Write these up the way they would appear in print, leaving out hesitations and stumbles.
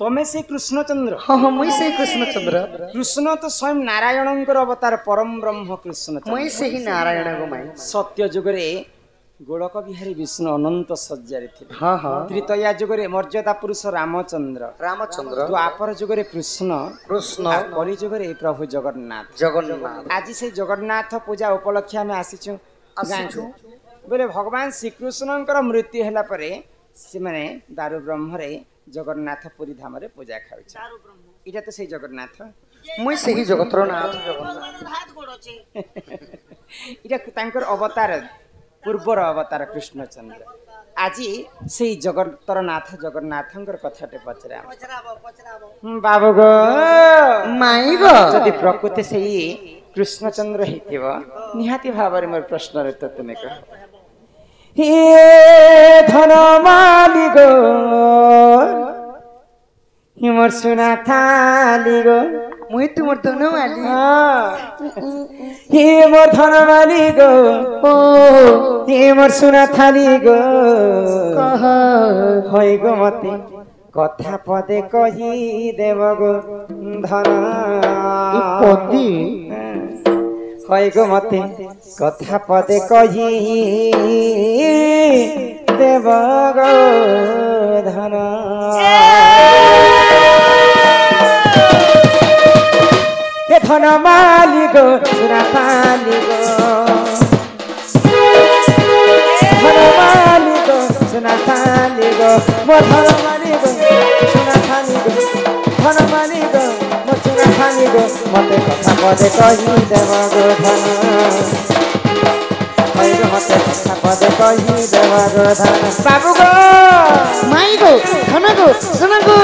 तमे से कृष्णचंद्र हाँ हाँ मुई से कृष्णचंद्र कृष्ण तो स्वयं नारायणंकर अवतार परम ब्रह्म कृष्ण मुई से ही नारायण को माई सत्य जुगरे गोलक बिहारी विष्णु अनंत सज्जा रे हाँ हाँ त्रेतया जुगरे मर्यादा पुरुष रामचंद्र रामचंद्र द्वापर जुगरे कृष्ण कृष्ण कलि जुगरे प्रभु जगन्नाथ जगन्नाथ आज से जगन्नाथ पूजा उपलक्ष्य में आसीचु बोले भगवान श्रीकृष्णंकर मृत्यु हैला परे से माने दारु ब्रह्म रे जगन्नाथ पुरी धाम रे पूजा खाउछ इटा तो से जगन्नाथ मुई से ही जगतर नाथ जगन्नाथ इटा तांकर अवतार पूर्वर अवतार कृष्णचंद्र आज से जगतर नाथ जगन्नाथंकर कथाटे पचरा बाबू गो माई गो जदि प्रकृति से कृष्णचंद्र हेतिबो निहाती भाव मोर प्रश्न रे तो तुमे कह हे धन माली गो हिमर सुना थाली गो मुई तुमर धन माली हे मोर धन माली गो ओ हे मोर सुना थाली गो कह होई गो मते कथा पदे कही देव गो धन पदी होई गो मते कथा पदे कही देव गो धन हे धन माली गो सुना थाली गो धन माली गो सुना थाली गो मोर धन माली गो सुना थाली गो धन माली गो मोर सुना थाली गो मते कथा पदे कही देव गो धन मते कथा पदे कही देव गो धन बाबू गो माई गो धन गो सुन गो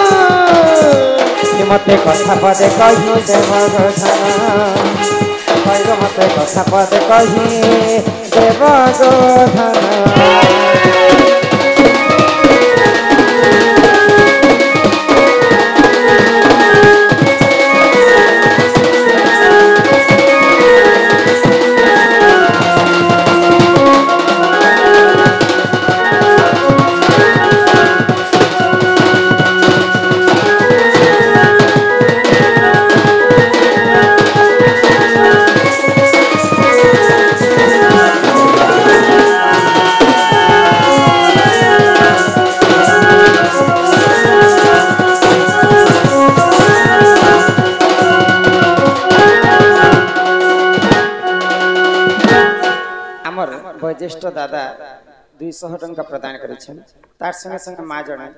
मते कथा पदे कही देव गो धन मते कथा पदे कही देव गो धन वयोज्येष्ठ दादा 200 टंका प्रदान करिछन तार संगे संगे मा जणे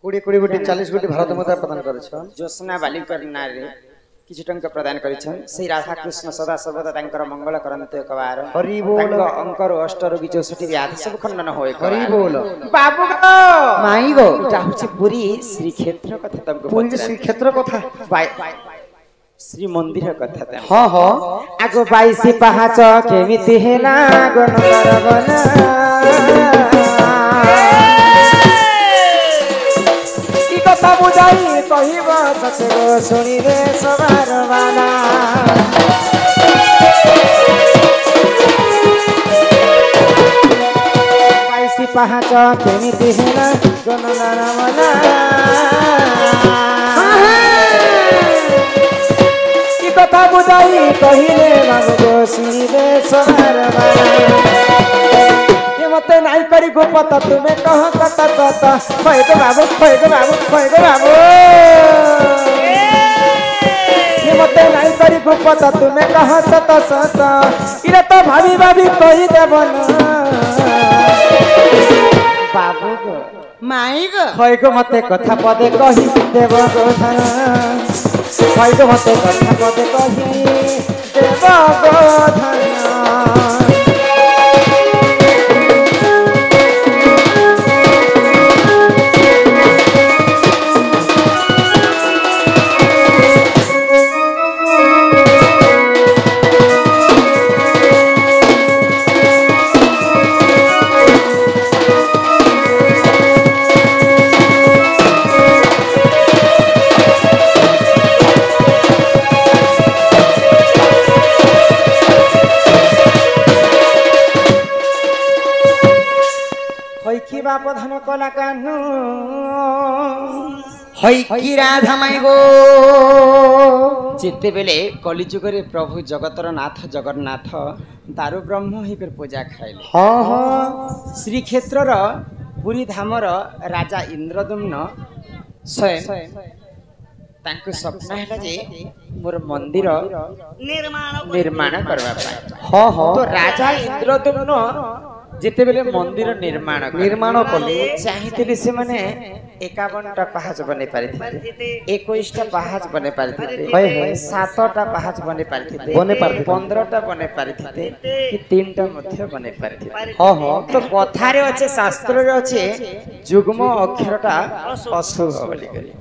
20 गोटी 40 गोटी भारत माता प्रदान करिछन जोसना बालिकर नारे किछि टंका प्रदान करिछन श्री राधा कृष्ण सदा सर्वदा तांकर मंगल करन्ते एकबार हरि बोल तांको अंकर अष्टरोगी 64 व्याधि सब खंडन होय हरि बोल बाबू गो माई गो इटा होछि पुरी श्री क्षेत्र कथा तुमको पुरी श्री क्षेत्र कथा श्री मंदिर कथा त हाँ हाँ आगो 22 पहाच केमिति हेला गो नगर बना की कथा बुझाई कहिब सते गो सुनी रे सवार वाला बाईसी पहाच केमिति हेला गो नगर बना कथा बुझाई कहिले बाबू सुनिबे सवार ये मते नाई करी गोपत तुमे कह कत कत भय गो बाबू भय गो बाबू भय गो बाबू ये मते नाई करी गोपत तुमे कह सत सत इरे तो भाभी भाभी कहि देबन बाबू गो माई गो भय गो मते कथा पदे कहि देब गो धन भय गो मते कथा पदे कहि देब गो धन হই কি রাধা মাই গো ଯେତେବେଳେ କଳିଯୁଗରେ ପ୍ରଭୁ ଜଗତର ନାଥ ଜଗନ୍ନାଥ ଦାରୁ ବ୍ରହ୍ମ ହେଇକରି ପୂଜା ଖାଇଲେ ହଁ ହଁ ଶ୍ରୀକ୍ଷେତ୍ରର ପୁରୀ ଧାମର ରାଜା ଇନ୍ଦ୍ରଦମ୍ନ ସ୍ୱୟଂ ତାଙ୍କୁ ସ୍ୱପ୍ନ ହେଲା ଯେ ମୋର ମନ୍ଦିର ନିର୍ମାଣ କରିବା ପାଇଁ ହଁ ହଁ ତ ରାଜା ଇନ୍ଦ୍ରଦମ୍ନ ଯେତେବେଳେ ମନ୍ଦିର ନିର୍ମାଣ କଲେ ଚାହିଁଥିଲେ ସେମାନେ 51ଟା ପାହାଚ ବନେଇ ପାରିଥିଲେ 21ଟା ପାହାଚ ବନେଇ ପାରିଥିଲେ 7ଟା ପାହାଚ ବନେଇ ପାରିଥିଲେ 15ଟା ବନେଇ ପାରିଥିଲେ କି 3ଟା ମଧ୍ୟ ବନେଇ ପାରିଥିଲେ ହଁ ହଁ ତ କଥାରେ ଅଛି ଶାସ୍ତ୍ରରେ ଅଛି ଯୁଗ୍ମ ଅକ୍ଷରଟା ଅଶୁଭ ବୋଲି କରି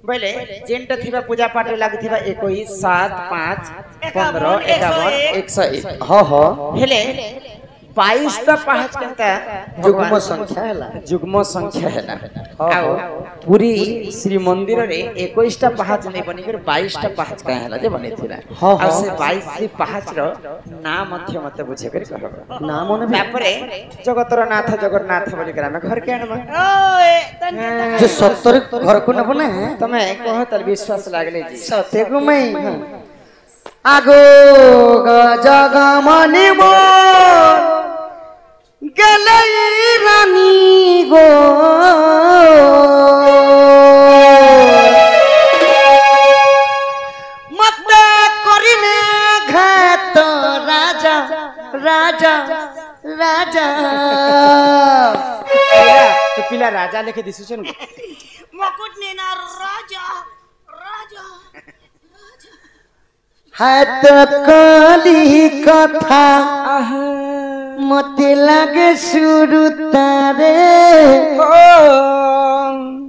ବୋଇଲେ ଯେନ୍ଟା ଥିବା ପୂଜା ପାଠରେ ଲାଗିଥିବା 21 7 5 15 51 101 ହଁ ହଁ ହେଲେ 22ଟା ପାହାଚ କେନ୍ତା ଯୁଗ୍ମ ସଂଖ୍ୟା ହେଲା ଯୁଗ୍ମ ସଂଖ୍ୟା ହେଲା ଆଉ ପୁରୀ ଶ୍ରୀମନ୍ଦିରରେ 21ଟା ପାହାଚ ନେଇ ବନିକରି 22ଟା ପାହାଚ କାଁ ହେଲା ଯେ ବନେଇଥିଲା ଆଉ ସେ 22 ପାହାଚର ନାଁ ମଧ୍ୟ ମତେ ବୁଝେଇକରି କହିବ ନା ମନେ ତାପରେ ଜଗତର ନାଥ ଜଗନ୍ନାଥ ବୋଲିକରି ଆମେ ଘରକେ ଆଣବା ଯେ ସତରେ ଘରକୁ ନେବ ନା ତମେ କହ ତାର ବିଶ୍ୱାସ ଲାଗଲେ ଯେ ସତେକୁ ମାଇ আগো গজগমনি গেলাই রানী গো মতে করিলে ঘাত রাজা রাজা রাজা তো পিলা রাজা লেখে দিছুছেন মুকুট নেনা রাজা রাজা হাত কলি কথা মতে লাগে শুরু তারে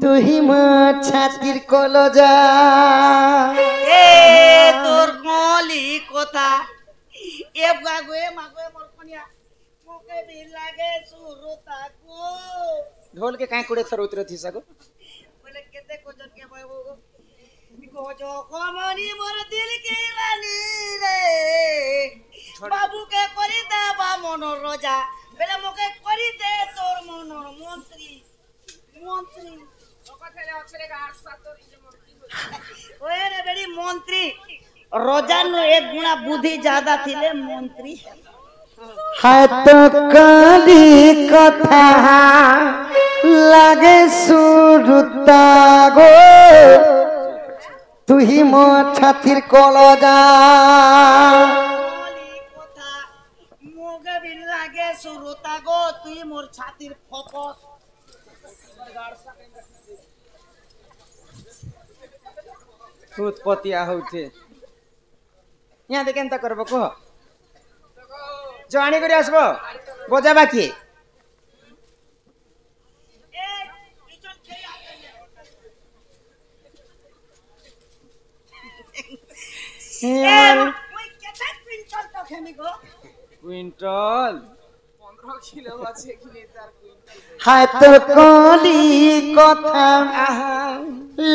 তুহি মা ছাতির কলজা এ তোর কলি কথা এ গাগো এ মাগো এ মোর কনিয়া মোকে বি লাগে সুরতা কো ঢোল के काहे कुड़े थर उतर थी सको বলে কেতে কোজন কে বইবো গোজো কমনি মোর দিল কে রানী রে বাবু কে করি দেবা মনোর রোজা বেলে মোকে করি দে তোর মনোর মন্ত্রী মন্ত্রী ওকথেলে অছরে গার সাতর ওয়ে রে বেড়ি মন্ত্রী রোজানো এক গুণা বুদ্ধি ज्यादा থিলে মন্ত্রী হাত কলি কথা লাগে শুরু গো তুহি মো ছাতির কলজা কলি কথা মোগে বিন লাগে সুরতা গো তুই মোর ছাতির ফকস उत्पत्ति होते यहाँ देख केनता करब कह जो आनी करी आसब बजाबा किए এ পিছন খেয়ে এ ওই কেতে পিছন তো খেমি গো क्विंटल হাত কলি কথা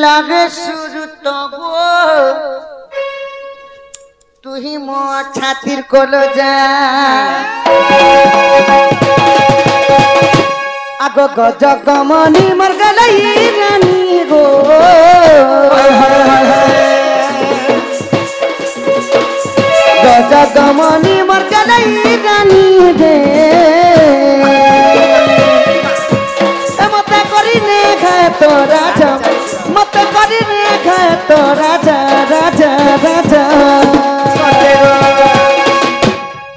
লাগে শুরু গো তুহি মো ছাতির কলজা আগো গজগমনি মর গলাই রানী গো গজগমনি মর গলাই রানী রে মতে করি নে খায় তো রাজা মতে করি নে খায় তো রাজা রাজা রাজা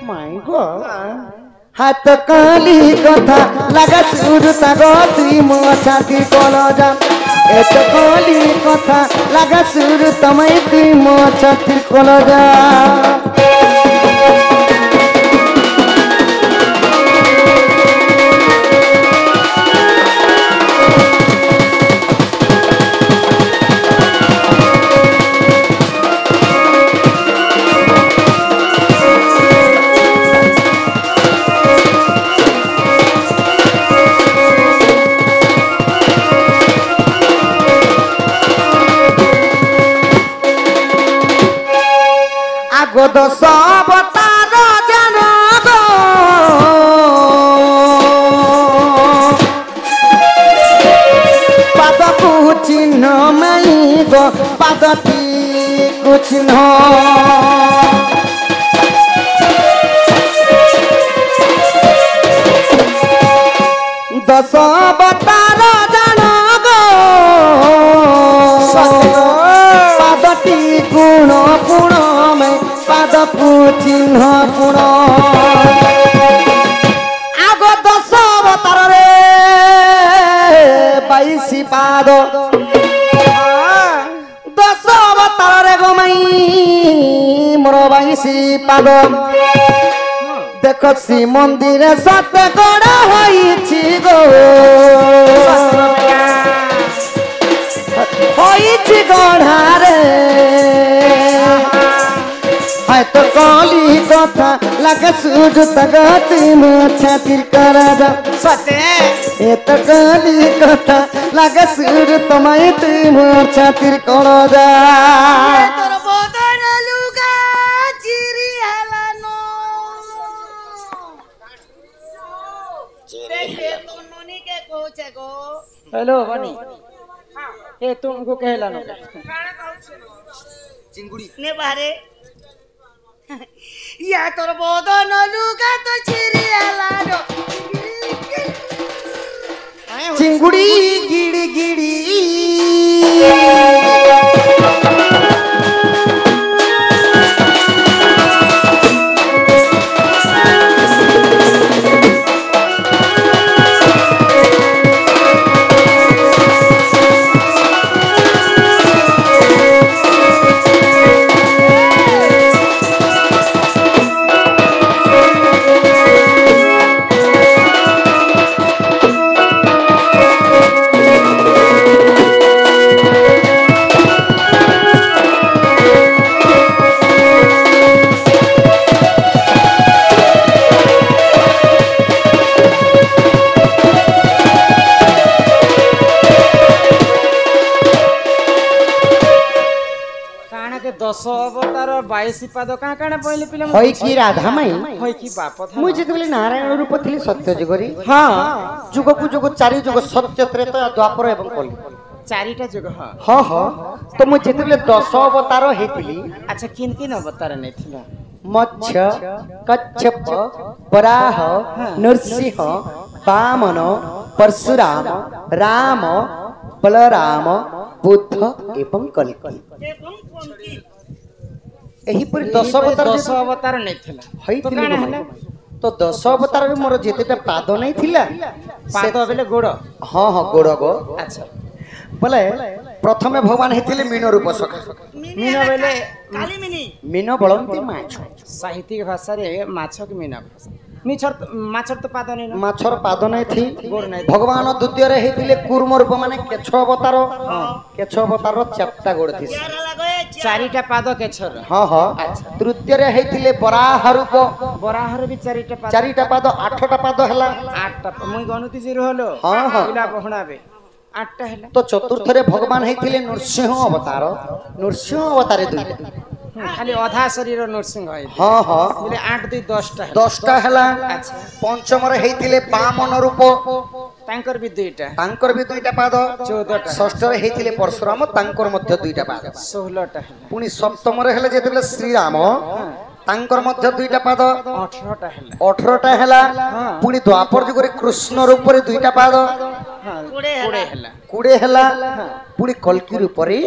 মাই গো হাত কালি কথা লাগা সুর তাগ তুই মো ছাতি কলজা এত কালি কথা লাগা সুর তোমায় তুই মো ছাতি কলজা আগদ সব তার জান গো পাদকু চিহ্ন चिन्ह माई गो पादटी चिन्ह दश अवतार जान गो पादटी गुण गुण में पाद चिन्ह गुण आग दश अवतार रे 22 पाद दश अवतार रे गो माई मोर 22 पाद देख श्री मंदिर सत गड़ा होइछि गो होइछि गढ़ारे हाय तो कली कथा लगे सूझ तगती मोछा तिरकर सते ए तो कली कथा लगे सूझ तमाई ती मोछा तिरकर जा तोर बदन लुगा चिरी हलानो चिरे के तो ननी के कोचे गो हेलो बनी ए तुमको कहला न चिंगुड़ी ने बारे या तोर बदन लुगा तो चिरी हलानो चिंगुड़ी गिड़ी गिड़ी दश अवतार 22 पाद का काना पहिले पिला होई की राधा माई होई की बाप था मुझे जेतबेले नारायण रूप थिली सत्य जुगरी हां जुग को जुग चारि जुग सत्य त्रेता द्वापर एवं कली चारिटा जुग हां हाँ हाँ तो मुझे जेतबेले 10 अवतार हेतिली अच्छा किन किन अवतार नै थिला मत्स्य कच्छप वराह नरसिंह वामन परशुराम राम बलराम बुद्ध एवं कल्की एवं कोनकी एही पर 10 अवतार नै थिला हई तो 10 अवतार रे मोर जेतेटा पाद नै थिला पाद बेले गोड़ हां हां गोड़ गो अच्छा बोले प्रथमे भगवान हेतिले मीन रूप सखा मीन बेले काली मिनी मीन बळंती माछ साहित्यिक भाषा रे माछ के मीन मिछर माछर तो पाद नै माछर पाद नै थी गोड़ नै भगवान द्वितीय रे हेतिले कूर्म रूप माने केछ अवतार केछ अवतार रो चारटा गोड़ थी यार लगए चारिटा पाद केछर हां हां तृतीय रे हेतिले वराह रूप बराहर भी चारिटा पाद 8टा पाद हला 8टा मुई गणुति जीरो हलो हां हां पिला बहणाबे 8टा हला तो चतुर्थ रे भगवान हेतिले नरसिंह अवतार दुईटा खाली आधा शरीर नरसिंह है हां हां बोले 8 2 10टा 10टा हला अच्छा पंचम रे हेतिले वामन रूप तांकर भी दुईटा तांकर भी दुईटा पाद 14टा षष्ठ रे हेतिले परशुराम तांकर मध्य दुईटा पाद 16टा हला पुनी सप्तम रे हेले जेतेले श्री राम तांकर मध्य दुईटा पाद 18टा हला 18टा हला पुनी द्वापर जुग रे कृष्ण रूप रे दुईटा पाद कोड़े हला कुड़े हला पुनी कल्की रूप रे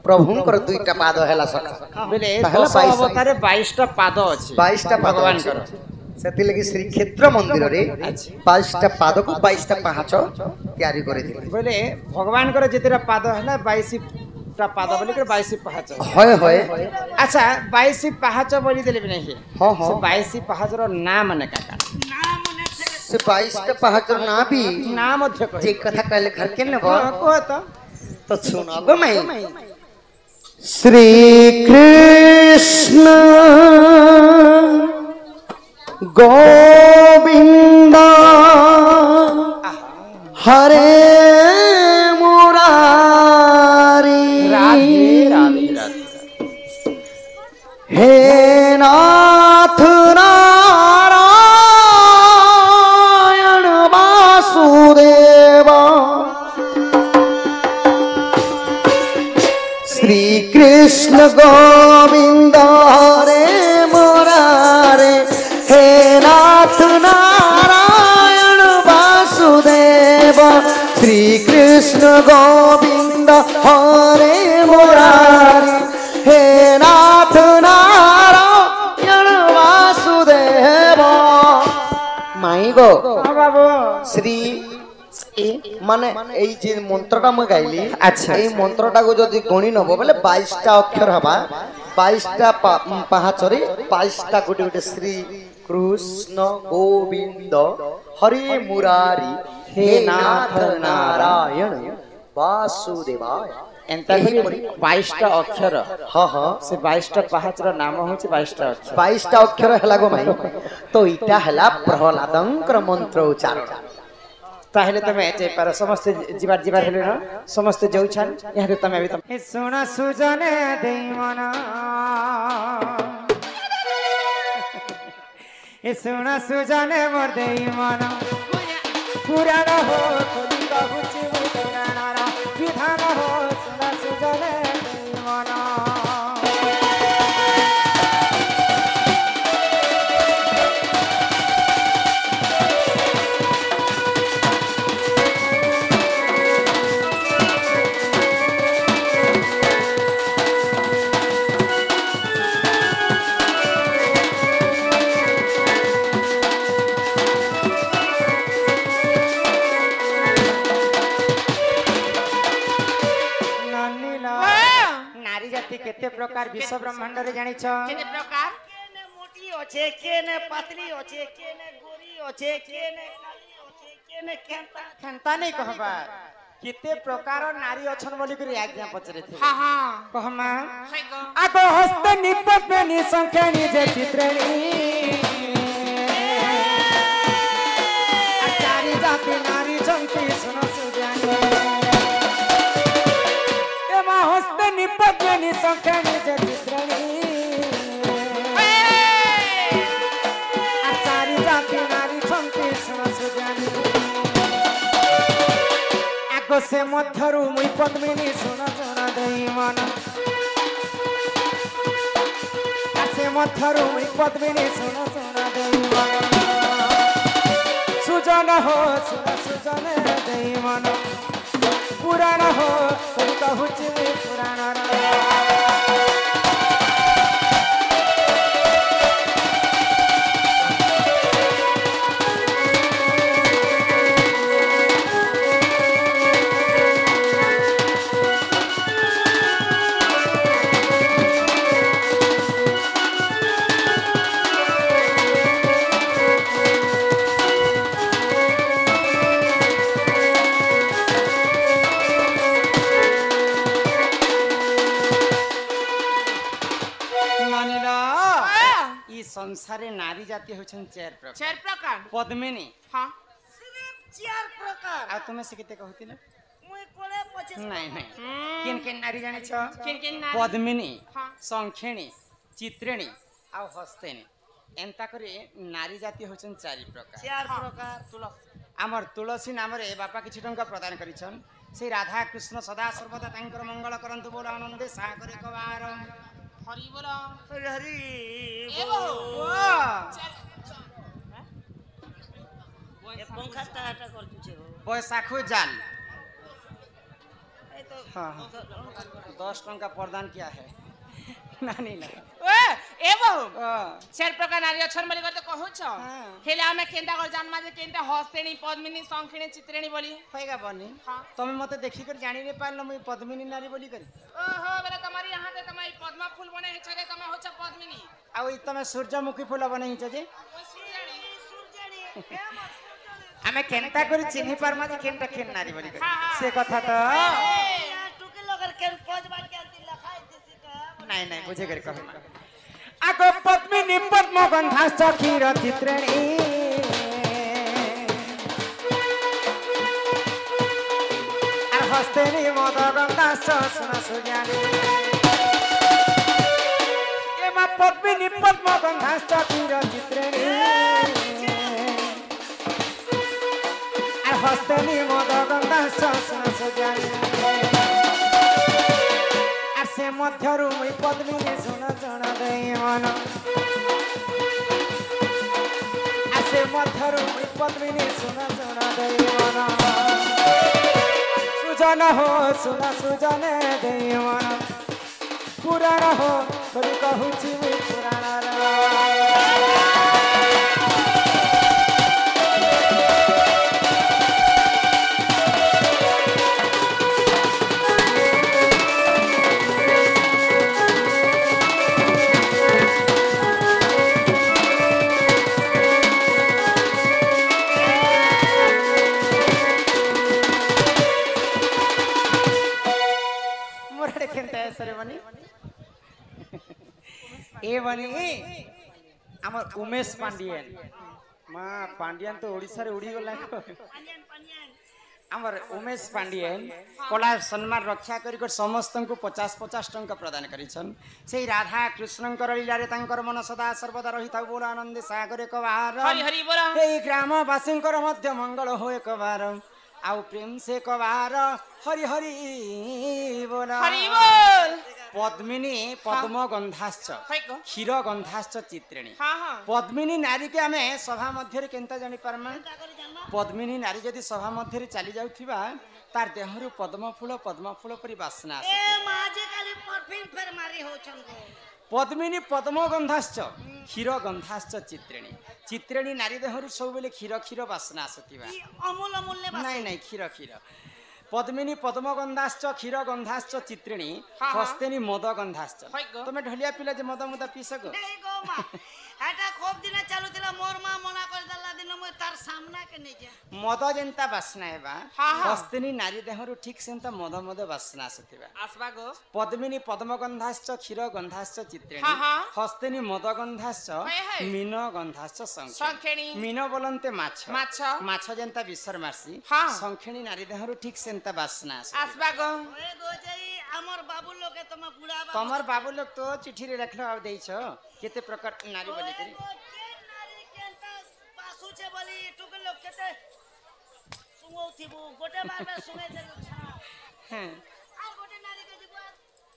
प्रभुंकर दुईटा पाद हला सखा बोले ताहला 10 अवतारे 22टा पाद अछि 22टा भगवान कर सेति लगी श्री क्षेत्र मंदिर रे 22टा पाद को 22टा पाहाच तयारी करे दिले बोले भगवान कर जेतेरा पाद हला 22टा पाद बोले कर 22 पहाच होय होय अच्छा 22 पहाच बोली देले बिना हे हां हां से 22 पहाच रो नाम ने का से 22टा पाहाच ना भी नाम मध्य कह जे कथा कहले घर के ने को तो सुनो गो मैं श्री कृष्ण गोविंद हरे मुरारी राधे राधे राधे हे नाथ नारायण वासुदेव শ্রী কৃষ্ণ গোবিন্দ হরে মুরারে হে নাথ নারায়ণ বাসুদেব শ্রী কৃষ্ণ গোবিন্দ হরে মুরারে হে নাথ নারায়ণ বাসুদেব মাই গো বাবু শ্রী মানে এই যে মন্ত্রটা মু গাইলি আচ্ছা এই মন্ত্রটাকে যদি গণি নব বলে 22টা অক্ষর হবা 22টা পাহাচরে 22টা গোটে গোটে শ্রী কৃষ্ণ গোবিন্দ হরে মুরারি হে নাথ নারায়ণ বাসুদেবায় এন্তা করে 22টা অক্ষর হ হ সে 22টা পাহাচর নাম হচ্ছে 22টা অক্ষর 22টা অক্ষর হেলা গো মাই তো ইটা হেলা প্রহ্লাদঙ্কর মন্ত্র উচ্চারণ তাহলে তুমি যাইপার সমস্ত ଯିବାର ହେଲେ ନା ସମସ୍ତେ ଯାଉଛନ୍ ଏହାରେ ତମେ ବି ତମେ ଶୁଣ ସୁଜନେ ଦେଇ ମନ ଏ ଶୁଣ ସୁଜନେ ମୋର ଦେଇ ମନ ପୁରାଣ ହୋ ଖୋଲି କହୁଛି ମୁଁ ପୁରାଣର ବିଧାନ ହୋ ଶୁଣ ସୁଜନେ ଦେଇ ମନ केते प्रकार विश्व ब्रह्मांड रे जानि छ केने प्रकार केने मोटी होचे केने पतली होचे केने गोरी होचे केने काली होचे केने केंता खेंता नहीं कहबा केते प्रकार नारी अछन बोली करी आज्ञा पचरे थे हां हां कहमा आगो हस्त निपत में नि संख्यानी जे चित्रणी आचारी जाति नारी जंती सुनो सुजानी एमा हस्त निपत में नि संख्यानी जे चित्रणी आचारी जाति नारी जंती सुनो सुजानी से मध्यरु मुई पद्मिनी सुन सुन देई मन से मध्यरु मुई पद्मिनी सुन सुन देई मन सुजन हो सुन सुजन देई मन पुराण हो तुम कहूची मुई पुराण संसारे नारी जाति होछन चार प्रकार पद्मिनी हां सिर्फ चार प्रकार आ तुमे से केते कहतिले मुई कोले 25 नहीं नहीं किन किन नारी जानि छ किन नारी पद्मिनी हां संखेणी चित्रेणी आ हस्तेनी एंता करे नारी जाति होछन चार प्रकार हमर तुलसी नाम रे बापा किछि टंका प्रदान करिछन से राधा कृष्ण सदा सर्वदा तांकर मंगल करंतु बोल आनंदे सागरे कवार हरि बोला हरि ए वो ए पंखा टाटा कर तुछे बैसाखु जाल ए तो हां 10 टंका प्रदान किया है नानी ना ए बहु चार प्रकार नारी अछन बोली करते कहू छ हेले हमें केंदा कर जानमा जे केंदा हस्तेणी पद्मिनी संखिणी चित्रेणी बोली होएगा बनी तुम मते देखि कर जानि रे पाल मैं पद्मिनी नारी बोली करी ओहो बेला तुम्हारी यहां ते तुम्हारी पद्मा फूल बने है छरे तुम हो छ पद्मिनी आ ओई तमे सूरजमुखी फूल बने है जे सूरजणी हमें केंता कर चिन्हि पर मा जे केंता केन नारी बोली करी से कथा तो टुके लगर केन पज बात के अंतिम लखाई देसी का नहीं नहीं बुझे कर कह आगो पद्मिनी पद्म गंधाश्च क्षीर चित्रेणी आर हस्तेनी मद गंधाश्च सुन सुजानी एमा पद्मिनी पद्म गंधाश्च क्षीर चित्रेणी आर हस्तेनी मद गंधाश्च सुन सुजानी ମଧ୍ୟରୁ ମୁଇଁ ପଦ୍ମିନୀ ଶୁଣ ଶୁଣ ଦେଇ ମନ ଆସେ ମଧ୍ୟରୁ ମୁଇଁ ପଦ୍ମିନୀ ଶୁଣ ଶୁଣ ଦେଇ ମନ ସୁଜନ ହୋ ଶୁଣ ସୁଜନେ ଦେଇ ମନ ପୁରାଣ ହୋ ତୋରି କହୁଛି ମୁଇଁ ପୁରାଣର আমার উমেশ পান্ডিয়ান মা পান্ডিয়ান তো ওড়িশার উড়ি গলা আমার উমেশ পান্ডিয়ান কলা সম্মান রক্ষা করি সমস্ত 50-50 টঙ্কা প্রদান করেছেন সেই রাধা কৃষ্ণঙ্কর লীলারে তাঙ্কর মন সদা সর্বদা রহি থাকু বল আনন্দে সাগরে কবার এই গ্রামবাসীঙ্কর মধ্য মঙ্গল হোয় কবার আউ প্রেম সে কবার হরি হরি বল পদ্মিনী পদ্মগন্ধাশ্চ ক্ষীরগন্ধাশ্চ চিত্রিণী পদ্মিনী নারীকে আমি সভা মধ্যে কেনতা জানি পারমা পদ্মিনী নারী যদি সভা মধ্যে চালি যাউথিবা তার দেহরু পদ্মফুল পরি বাসনা আসে পদ্মিনী পদ্মগন্ধাশ্চ ক্ষীরগন্ধাশ্চ চিত্রিণী চিত্রিণী নারী দেহরু সবুলে ক্ষীর বাসনা আসুথিবা নাই নাই ক্ষীর পদ্মিনী পদ্মগন্ধাশ্চ ক্ষীরগন্ধাশ্চ চিত্রিণী হস্তেনী মদগন্ধাশ্চ তুমি ঢলিয়া পিলা যে মদ মুদা পিসক এটা খুব দিনে চালুছিল মোর মা মনা করে দেলা দিন মই তার সামনা কে নেই যা মদ যেনতা বাসনা হেবা হস্তেনী নারী দেহরু ঠিক সেনতা মদ বাসনা আসুথিবা আসবা গো পদ্মিনী পদ্মগন্ধাশ্চ ক্ষীরগন্ধাশ্চ চিত্রিণী হস্তেনী মদগন্ধাশ্চ মীনগন্ধাশ্চ শঙ্খিনী মীন বলন্তে মাছ মাছ যেনতা বিসর মারসি শঙ্খিনী নারী দেহরু ঠিক সেনতা বাসনা আসবা গো ওই গো যাই আমার বাবু লোকে তোমা বুড়া তোমার বাবু লোক তো চিঠিরে লেখলো আর দেইছ কেতে প্রকার নারী বলি করি নারী কেনতা পাসুছে বলি টুকে লোক কেতে সুমৌথিবু গোটে বার সুমে দেলু হ্যাঁ আর গোটে নারী কে দিব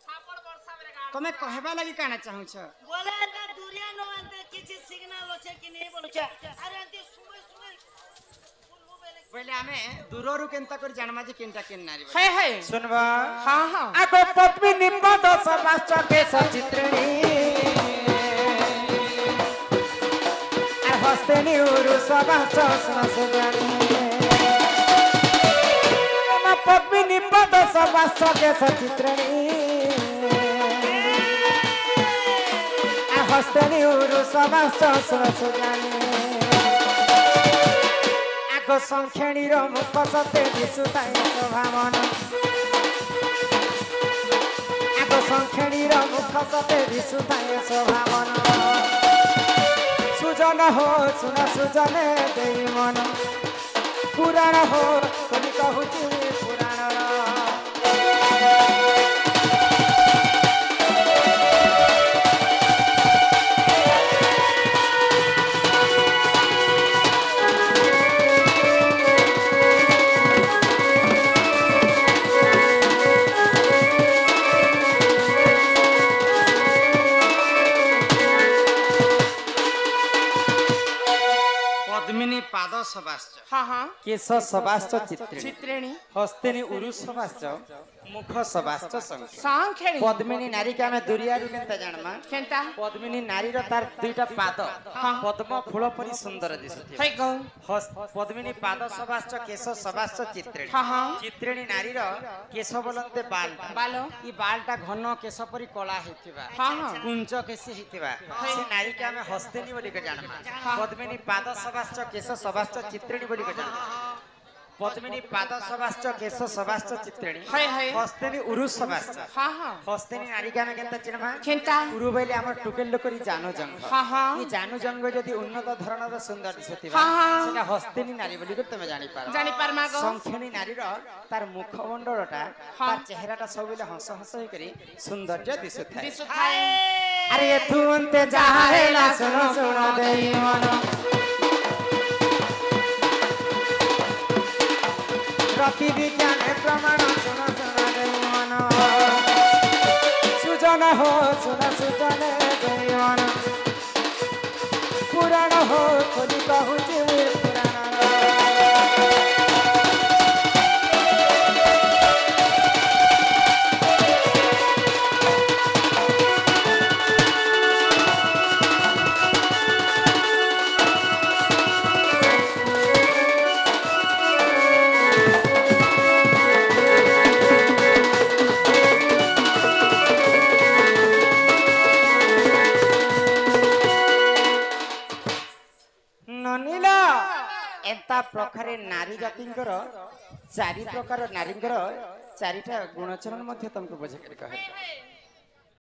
ছাপড় বর্ষা বেরে গাড় তুমি কহেবা লাগি কানা চাহুছ বলে না দুরিয়া নো আনতে কিছু সিগনাল আছে কি নেই বলুছ আরে আনতে সুমে বলে আমি দূররু কেনতা করে জানমা যে কেনটা কেন নারী হে হে শুনবা হ্যাঁ হ্যাঁ আবে পদ্মিনী পদ সবাশ্চ কেশ চিত্রিণী আর হস্তেনী উরু সবাশ্চ সুজানি পদ্মিনী পদ সবাশ্চ কেশ চিত্রিণী আর হস্তেনী উরু সবাশ্চ সুজানি শঙ্খিণীর মুখ সতে দিশুতাই শোভামন শঙ্খিণীর মুখ সতে দিশুতাই শোভামন সুজন হো শুন সুজনে দেই মন পুরাণ হো তুমি কহুছি পুরাণর পদ্মিনী পাদ সবাশ্চ কেশ সবাশ্চ চিত্রিণী হস্তেনী উরু সবাশ্চ মুখ সবাশ্চ শঙ্খিনী পদ্মিনী নারীকে আমি দুরিয়ারু কেনতা জানমা কেনতা পদ্মিনী নারীর তার দুইটা পাদ পদ্ম ফুল পরি সুন্দর দিশুথিবা হে গো পদ্মিনী পাদ সবাশ্চ কেশ সবাশ্চ চিত্রিণী চিত্রিণী নারীর কেশ বলন্তে বাল ই বালটা ঘন কেশ পরি কলা হইতিবা কুঞ্চ কেশি হইতিবা সে নারীকে আমি হস্তেনী বলি জানমা পদ্মিনী পাদ সবাশ্চ কেশ সবাশ্চ চিত্রিণী বলি জানমা পদ্মিনী পাদ সবাশ্চ কেশ সবাশ্চ চিত্রিণী হস্তেনী উরু সবাশ্চ হস্তেনী নারীকে আমি কেনতা চিনমা কেনতা উরু বইলে আমার টুকেল লোকরি জানু জঙ্গ এই জানু জঙ্গ যদি উন্নত ধরনের সুন্দর দিশুথিবা সেটা হস্তেনী নারী বলি তুমি জানি পারমা গো শঙ্খিনী নারীর তার মুখমণ্ডলটা তার চেহারাটা সবুলে হস হস হই করি সৌন্দর্য দিশুথায় আরে তুন্তে যাহেলা শুনো শুনো দেই মন রতি বিজ্ঞানে প্রমাণ শুনো শুনো দেই মন সুজন सुना सुतने जयन पुराण हो खोली कहूची पुराण ननीला एंता प्रकारे नारी जातिंकर चारि प्रकार नारींकर चारिटा गुणचरण मध्य तुमको बुझे कहे